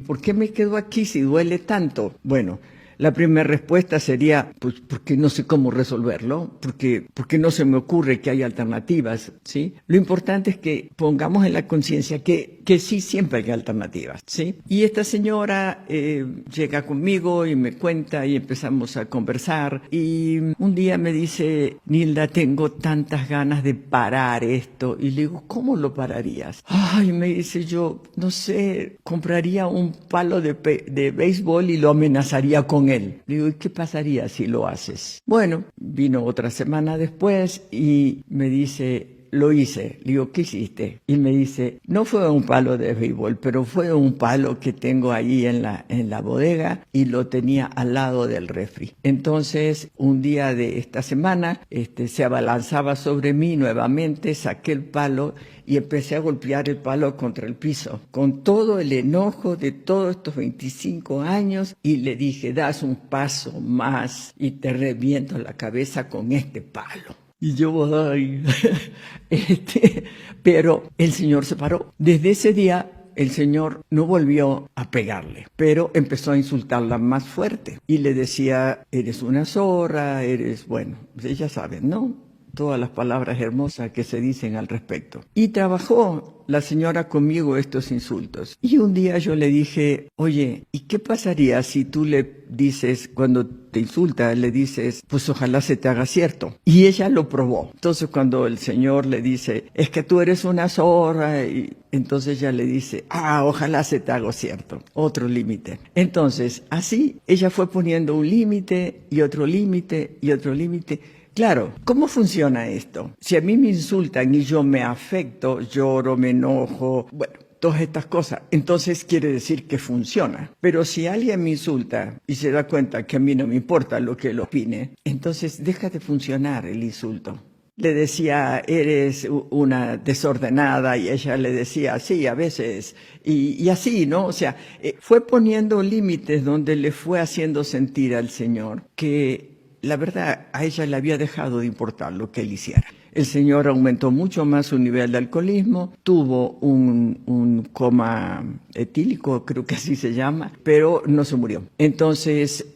¿por qué me quedo aquí si duele tanto? Bueno, la primera respuesta sería, pues, porque no sé cómo resolverlo, porque no se me ocurre que hay alternativas, ¿sí? Lo importante es que pongamos en la conciencia que sí, siempre hay alternativas, ¿sí? Y esta señora llega conmigo y me cuenta y empezamos a conversar y un día me dice, Nilda, tengo tantas ganas de parar esto. Y le digo, ¿cómo lo pararías? Ay, me dice, yo, no sé, compraría un palo de béisbol y lo amenazaría con él. Le digo, ¿y qué pasaría si lo haces? Bueno, vino otra semana después y me dice, lo hice. Le digo, ¿qué hiciste? Y me dice, no fue un palo de béisbol, pero fue un palo que tengo ahí en la bodega y lo tenía al lado del refri. Entonces, un día de esta semana, se abalanzaba sobre mí nuevamente, saqué el palo y empecé a golpear el palo contra el piso, con todo el enojo de todos estos 25 años, y le dije, das un paso más y te reviento la cabeza con este palo. Y yo, ay, pero el Señor se paró. Desde ese día, el Señor no volvió a pegarle, pero empezó a insultarla más fuerte. Y le decía, eres una zorra, bueno, ya saben, ¿no? Todas las palabras hermosas que se dicen al respecto. Y trabajó la señora conmigo estos insultos. Y un día yo le dije, oye, ¿y qué pasaría si tú le dices, cuando te insulta, le dices, pues ojalá se te haga cierto? Y ella lo probó. Entonces cuando el Señor le dice, es que tú eres una zorra, y entonces ella le dice, ojalá se te haga cierto. Otro límite. Entonces, así ella fue poniendo un límite y otro límite y otro límite. Claro, ¿cómo funciona esto? Si a mí me insultan y yo me afecto, lloro, me enojo, bueno, todas estas cosas, entonces quiere decir que funciona. Pero si alguien me insulta y se da cuenta que a mí no me importa lo que él opine, entonces deja de funcionar el insulto. Le decía, eres una desordenada, y ella le decía, sí, a veces, y así, ¿no? O sea, fue poniendo límites donde le fue haciendo sentir al Señor que la verdad, a ella le había dejado de importar lo que él hiciera. El Señor aumentó mucho más su nivel de alcoholismo, tuvo un coma etílico, creo que así se llama, pero no se murió. Entonces,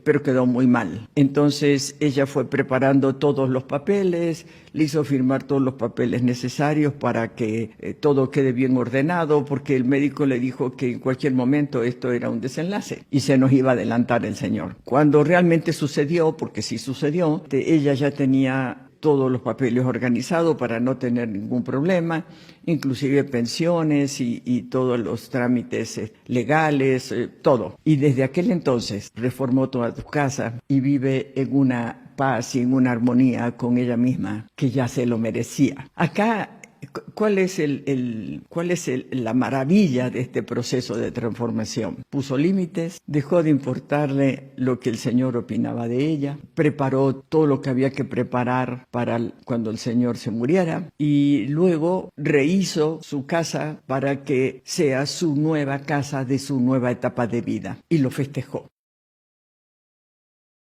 pero quedó muy mal. Entonces, ella fue preparando todos los papeles, le hizo firmar todos los papeles necesarios para que todo quede bien ordenado, porque el médico le dijo que en cualquier momento esto era un desenlace y se nos iba a adelantar el Señor. Cuando realmente sucedió, porque sí sucedió, ella ya tenía todos los papeles organizados para no tener ningún problema, inclusive pensiones y todos los trámites legales, todo. Y desde aquel entonces reformó toda su casa y vive en una paz y en una armonía con ella misma que ya se lo merecía. Acá, ¿cuál es la maravilla de este proceso de transformación? Puso límites, dejó de importarle lo que el Señor opinaba de ella, preparó todo lo que había que preparar para cuando el Señor se muriera, y luego rehizo su casa para que sea su nueva casa de su nueva etapa de vida, y lo festejó.